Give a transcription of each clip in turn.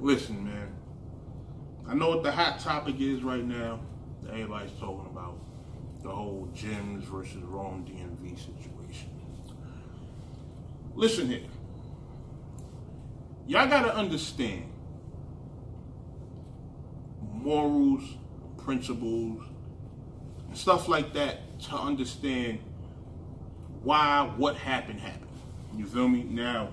Listen, man. I know what the hot topic is right now that everybody's talking about. The whole Jimz versus Rome DMV situation. Listen here. Y'all gotta understand morals, principles, and stuff like that to understand why what happened. You feel me? Now,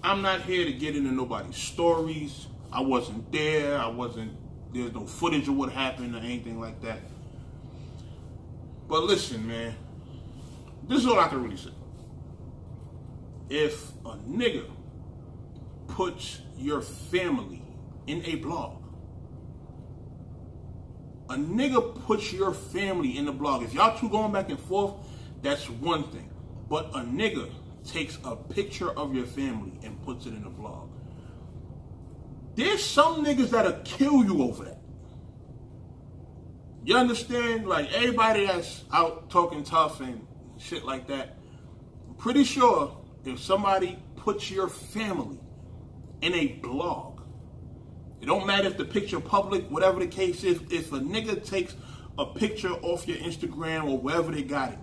I'm not here to get into nobody's stories. I wasn't there. There's no footage of what happened or anything like that. But listen, man, this is all I can really say. If a nigga puts your family in a blog, a nigga puts your family in the blog. If y'all two going back and forth, that's one thing. But a nigga takes a picture of your family and puts it in a blog. There's some niggas that'll kill you over that. You understand? Like, everybody that's out talking tough and shit like that, I'm pretty sure if somebody puts your family in a blog, it don't matter if the picture public, whatever the case is, if a nigga takes a picture off your Instagram or wherever they got it,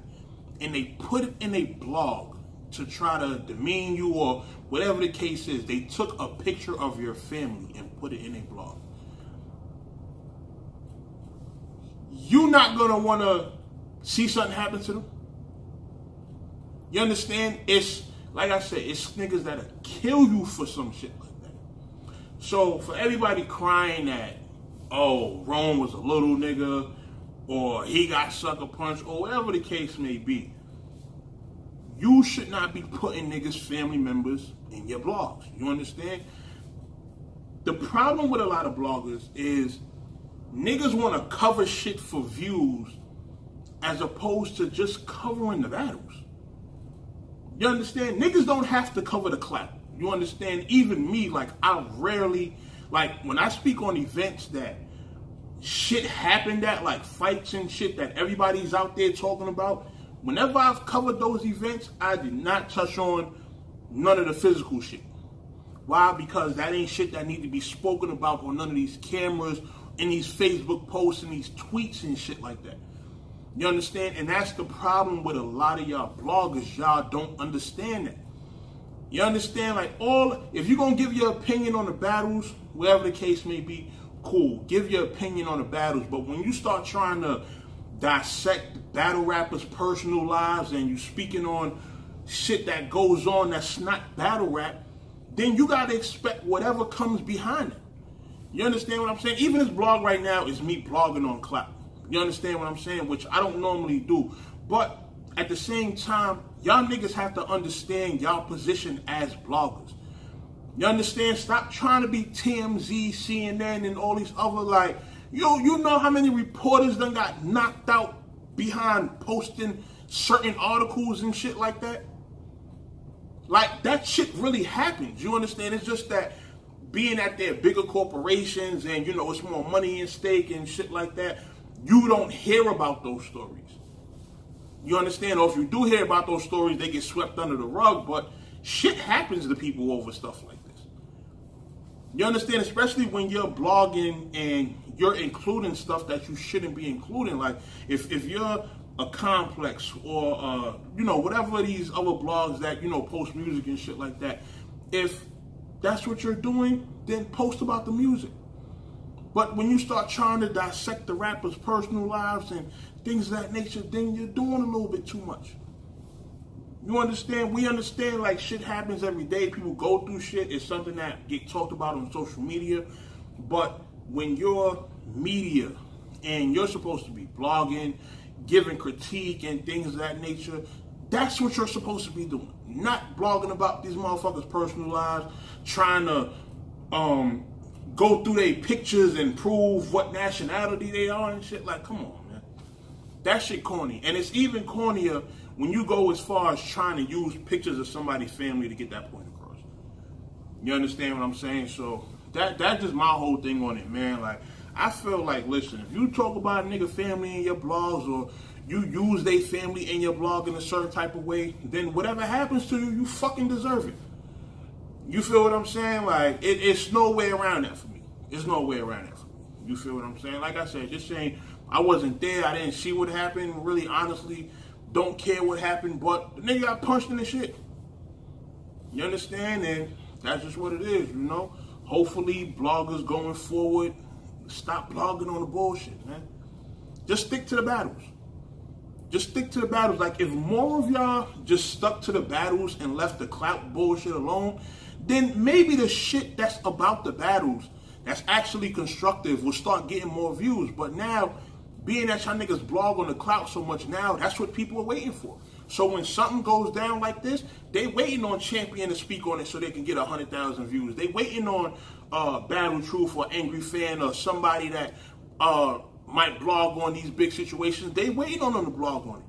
and they put it in a blog to try to demean you or whatever the case is, they took a picture of your family and put it in a blog. You're not going to want to see something happen to them. You understand? It's, like I said, it's niggas that'll kill you for some shit like that. So for everybody crying that, oh, Rome was a little nigga, or he got sucker punched, or whatever the case may be, you should not be putting niggas' family members in your blogs. You understand? The problem with a lot of bloggers is niggas want to cover shit for views as opposed to just covering the battles. You understand? Niggas don't have to cover the clap. You understand? Even me, like, I rarely, like, when I speak on events that shit happened at, like fights and shit that everybody's out there talking about, whenever I've covered those events, I did not touch on none of the physical shit. Why? Because that ain't shit that need to be spoken about on none of these cameras, in these Facebook posts and these tweets and shit like that. You understand? And that's the problem with a lot of y'all bloggers. Y'all don't understand that. You understand? Like, if you're going to give your opinion on the battles, whatever the case may be, cool. Give your opinion on the battles. But when you start trying to dissect battle rappers' personal lives and you speaking on shit that goes on that's not battle rap, then you got to expect whatever comes behind it. You understand what I'm saying? Even this blog right now is me blogging on Clap. You understand what I'm saying? Which I don't normally do. But at the same time, y'all niggas have to understand y'all position as bloggers. You understand? Stop trying to be TMZ, CNN, and all these other, like, you know how many reporters done got knocked out behind posting certain articles and shit like that? Like, that shit really happens. You understand? It's just that being at their bigger corporations and, you know, it's more money at stake and shit like that, you don't hear about those stories. You understand? Or if you do hear about those stories, they get swept under the rug, but shit happens to people over stuff like this. You understand? Especially when you're blogging and you're including stuff that you shouldn't be including. Like, if you're a Complex or, you know, whatever these other blogs that, you know, post music and shit like that, if that's what you're doing, then post about the music. But when you start trying to dissect the rappers' personal lives and things of that nature, then you're doing a little bit too much. You understand? We understand, like, shit happens every day. People go through shit. It's something that get talked about on social media. But when you're media and you're supposed to be blogging, giving critique and things of that nature, that's what you're supposed to be doing. Not blogging about these motherfuckers' personal lives, trying to go through their pictures and prove what nationality they are and shit. Like, come on, man. That shit corny. And it's even cornier when you go as far as trying to use pictures of somebody's family to get that point across. You understand what I'm saying? So that's just my whole thing on it, man. Like, I feel like, listen, if you talk about a nigga family in your blogs or you use their family in your blog in a certain type of way, then whatever happens to you, you fucking deserve it. You feel what I'm saying? Like, it's no way around that for me. There's no way around that for me. You feel what I'm saying? Like I said, just saying, I wasn't there. I didn't see what happened. Really, honestly, don't care what happened. But the nigga got punched in the shit. You understand? And that's just what it is, you know? Hopefully, bloggers going forward, stop blogging on the bullshit, man. Just stick to the battles. Just stick to the battles. Like, if more of y'all just stuck to the battles and left the clout bullshit alone, then maybe the shit that's about the battles, that's actually constructive, will start getting more views. But now, being that y'all niggas blog on the clout so much now, that's what people are waiting for. So when something goes down like this, they waiting on Champion to speak on it so they can get 100,000 views. They waiting on Battle Truth or Angry Fan or somebody that might blog on these big situations. They waiting on them to blog on it.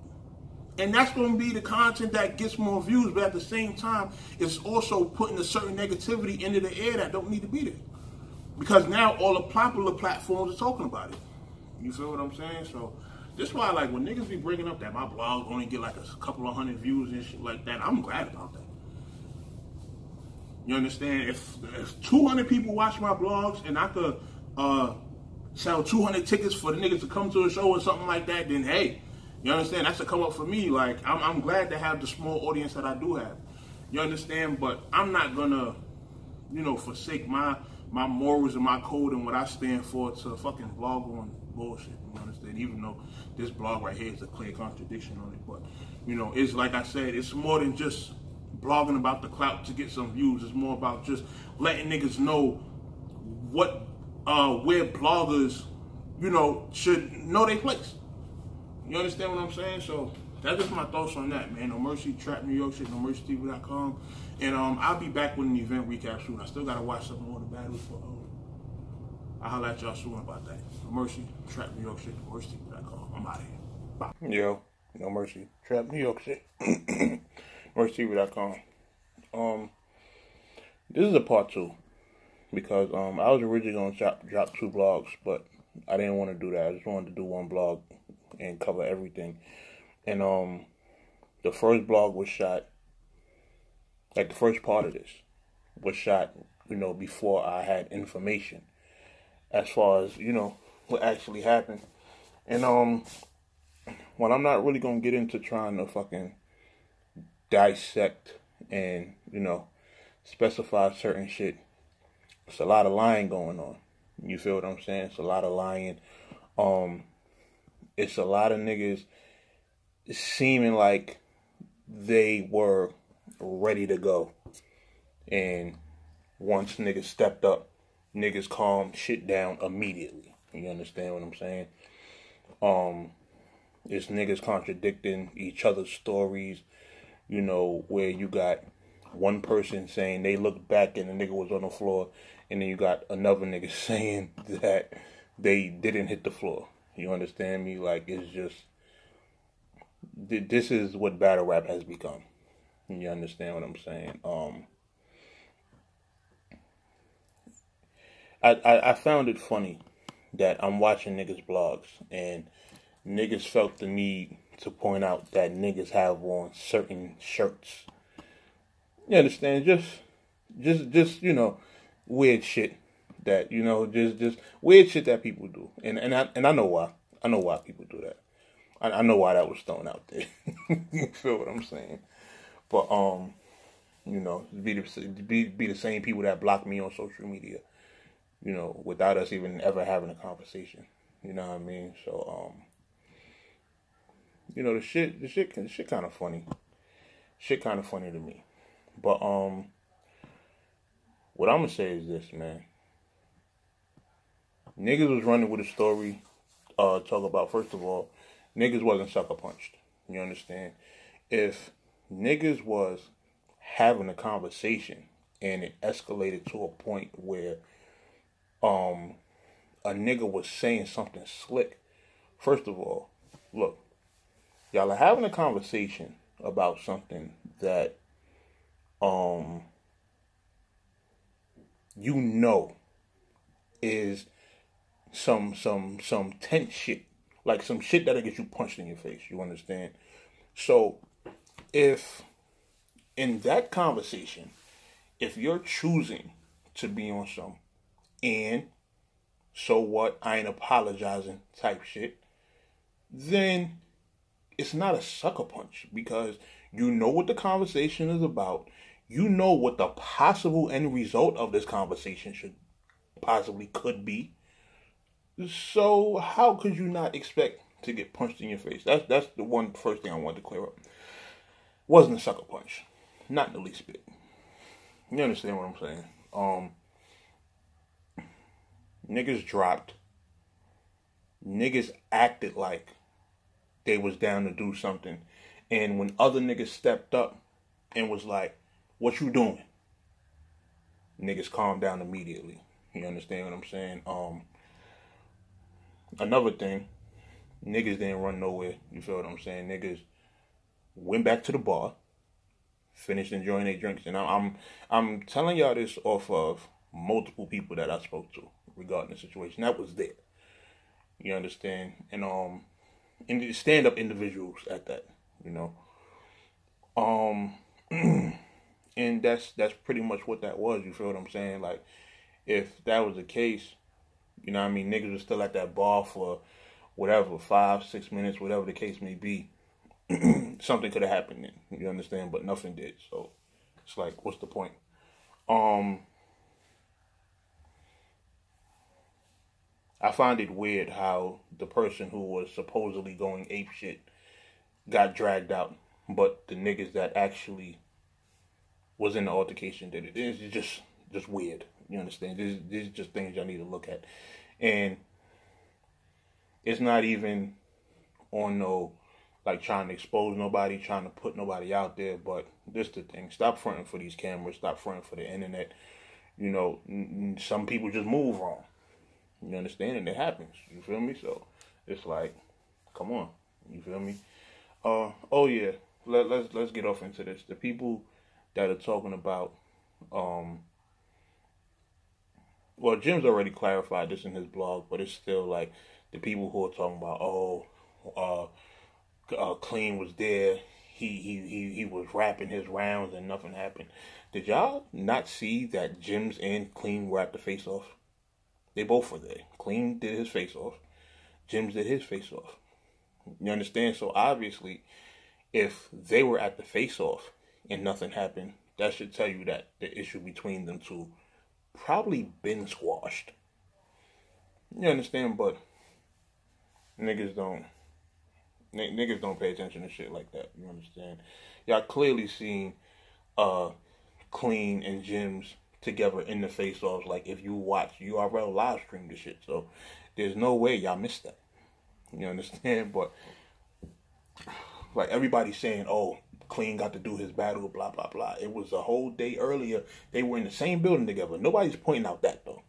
And that's going to be the content that gets more views, but at the same time, it's also putting a certain negativity into the air that don't need to be there. Because now all the popular platforms are talking about it. You feel what I'm saying? So that's why, like, when niggas be bringing up that my blog only get like a couple of hundred views and shit like that, I'm glad about that. You understand? If 200 people watch my blogs and I could sell 200 tickets for the niggas to come to a show or something like that, then hey, you understand? That's a come up for me. Like, I'm glad to have the small audience that I do have. You understand? But I'm not gonna, you know, forsake my morals and my code and what I stand for to fucking blog on bullshit. You understand? Even though this blog right here is a clear contradiction on it. But, you know, it's like I said, it's more than just blogging about the clout to get some views. It's more about just letting niggas know what, where bloggers, you know, should know their place. You understand what I'm saying? So that's just my thoughts on that, man. No Mercy, Trap New York shit, NoMercyTV.com. And I'll be back with an event recap soon. I still gotta watch some more of the battles for I'll holler at y'all soon about that. No Mercy, Trap New York shit, NoMercyTV.com. I'm out of here. Bye. Yo, No Mercy, Trap New York shit. NoMercyTV.com. This is a part 2. Because I was originally gonna drop 2 blogs, but I didn't want to do that. I just wanted to do 1 blog and cover everything. And the first blog was shot, like the first part of this was shot, you know, before I had information as far as, you know, what actually happened. And well, I'm not really gonna get into trying to fucking dissect and, you know, specify certain shit. It's a lot of lying going on. You feel what I'm saying? It's a lot of lying. It's a lot of niggas seeming like they were ready to go. And once niggas stepped up, niggas calmed shit down immediately. You understand what I'm saying? It's niggas contradicting each other's stories, you know, where you got one person saying they looked back and the nigga was on the floor, and then you got another nigga saying that they didn't hit the floor. You understand me? Like, it's just, this is what battle rap has become. You understand what I'm saying? I found it funny that I'm watching niggas' blogs and niggas felt the need to point out that niggas have on certain shirts. You understand? Just you know, weird shit that, you know, just weird shit that people do. And I know why. I know why people do that. I know why that was thrown out there. You feel what I'm saying? But you know, be the same people that block me on social media, you know, without us even ever having a conversation. You know what I mean? So you know, the shit kind of funny. Shit kind of funny to me. But what I'm gonna say is this, man. Niggas was running with a story. Talk about, first of all, niggas wasn't sucker punched. You understand? If niggas was having a conversation and it escalated to a point where a nigga was saying something slick, first of all, look, y'all are having a conversation about something that you know is some tense shit. Like some shit that'll get you punched in your face. You understand? So if in that conversation if you're choosing to be on some and so what, I ain't apologizing type shit, then it's not a sucker punch, because you know what the conversation is about. You know what the possible end result of this conversation could be. So how could you not expect to get punched in your face? That's the first thing I wanted to clear up. Wasn't a sucker punch. Not in the least bit. You understand what I'm saying? Niggas dropped. Niggas acted like they was down to do something. And when other niggas stepped up and was like, what you doing? Niggas calmed down immediately. You understand what I'm saying? Another thing, niggas didn't run nowhere. You feel what I'm saying? Niggas went back to the bar, finished enjoying their drinks. And I'm telling y'all this off of multiple people that I spoke to regarding the situation that was there. You understand? And stand-up individuals at that, you know. And that's pretty much what that was. You feel what I'm saying? Like, if that was the case, you know what I mean, niggas were still at that bar for whatever, 5-6 minutes, whatever the case may be. Something could have happened then, you understand? But nothing did. So it's like, what's the point? I find it weird how the person who was supposedly going apeshit got dragged out, but the niggas that actually was in the altercation did it. It's just weird. You understand? These are just things y'all need to look at. And it's not even on no, like, trying to expose nobody, trying to put nobody out there, but this the thing. Stop fronting for these cameras. Stop fronting for the internet. You know, some people just move wrong. You understand? And it happens. You feel me? So it's like, come on. You feel me? Oh yeah. Let's get off into this. The people that are talking about, well, Jimz already clarified this in his blog, but it's still like the people who are talking about, Clean was there. He was rapping his rounds and nothing happened. Did y'all not see that Jimz and Clean were at the face off? They both were there. Clean did his face off. Jimz did his face off. You understand? So obviously, if they were at the face off and nothing happened, that should tell you that the issue between them two probably been squashed. You understand? But niggas don't pay attention to shit like that. You understand? Y'all clearly seen Clean and Jimz together in the face-offs. Like, if you watch URL live stream the shit, so there's no way y'all missed that. You understand? But like, everybody's saying, oh, Clean got to do his battle, blah blah blah. It was a whole day earlier. They were in the same building together. Nobody's pointing out that though.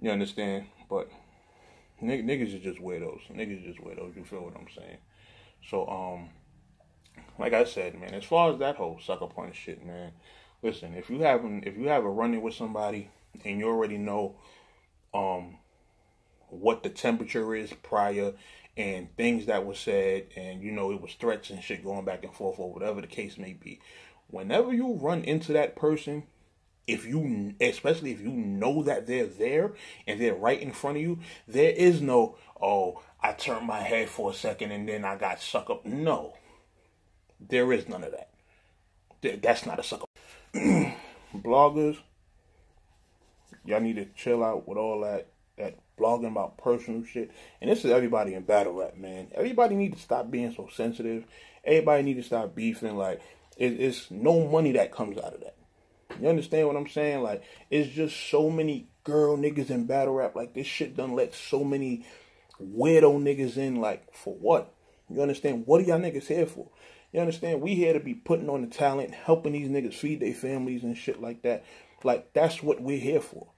You understand? But niggas is just weirdos. You feel what I'm saying? So like I said, man, as far as that whole sucker punch shit, man. Listen, if you have a run-in with somebody and you already know what the temperature is prior and things that were said, and you know it was threats and shit going back and forth or whatever the case may be, whenever you run into that person, especially if you know that they're there and they're right in front of you, there is no, oh, I turned my head for a second and then I got sucked up. No, there is none of that. That's not a sucker. Bloggers, y'all need to chill out with all that blogging about personal shit. And this is everybody in battle rap, man. Everybody need to stop being so sensitive. Everybody need to stop beefing. Like, it's no money that comes out of that. You understand what I'm saying? Like, it's just so many girl niggas in battle rap. Like, this shit done let so many weirdo niggas in. Like, for what? You understand? What are y'all niggas here for? You understand? We here to be putting on the talent, helping these niggas feed their families and shit like that. Like, that's what we're here for.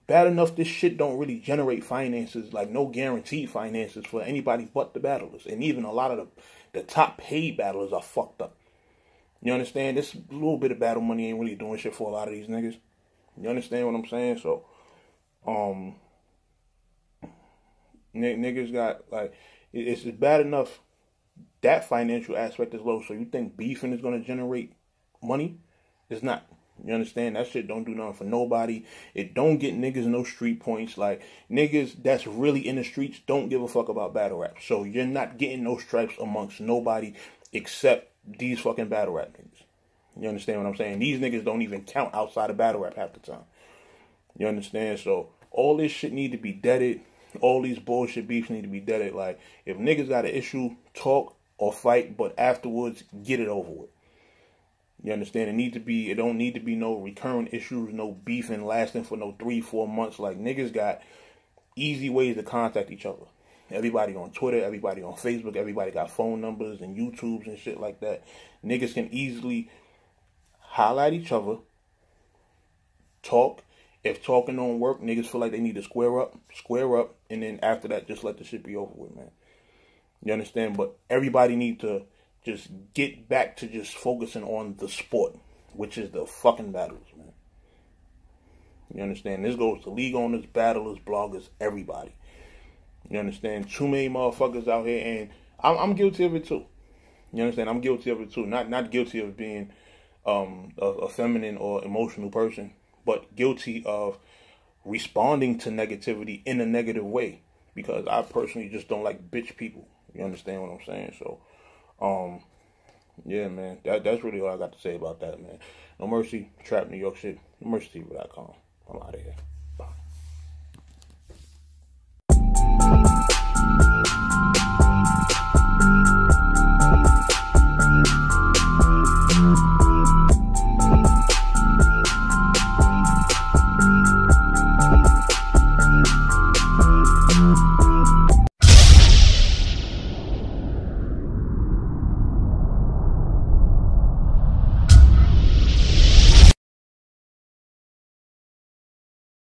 Bad enough this shit don't really generate finances, like no guaranteed finances for anybody but the battlers. And even a lot of the top paid battlers are fucked up. You understand? This little bit of battle money ain't really doing shit for a lot of these niggas. You understand what I'm saying? So, niggas got, like, it's bad enough that financial aspect is low, so you think beefing is going to generate money? It's not. You understand? That shit don't do nothing for nobody. It don't get niggas no street points. Like, niggas that's really in the streets don't give a fuck about battle rap. So you're not getting no stripes amongst nobody except these fucking battle rap niggas. You understand what I'm saying? These niggas don't even count outside of battle rap half the time. You understand? So all this shit need to be deaded. All these bullshit beefs need to be deaded. Like, if niggas got an issue, talk or fight, but afterwards, get it over with. You understand? It don't need to be no recurring issues, no beefing lasting for no 3-4 months. Like, niggas got easy ways to contact each other. Everybody on Twitter, everybody on Facebook, everybody got phone numbers and YouTubes and shit like that. Niggas can easily holler at each other, talk. If talking don't work, niggas feel like they need to square up, and then after that, just let the shit be over with, man. You understand? But everybody need to just get back to just focusing on the sport, which is the fucking battles, man. You understand? This goes to league owners, battlers, bloggers, everybody. You understand? Too many motherfuckers out here, and I'm guilty of it too. You understand? I'm guilty of it too. Not guilty of being a feminine or emotional person, but guilty of responding to negativity in a negative way, because I personally just don't like bitch people. You understand what I'm saying? So, yeah, man, that's really all I got to say about that, man. No Mercy, Trap New York shit, NoMercyTV.com. I'm out of here.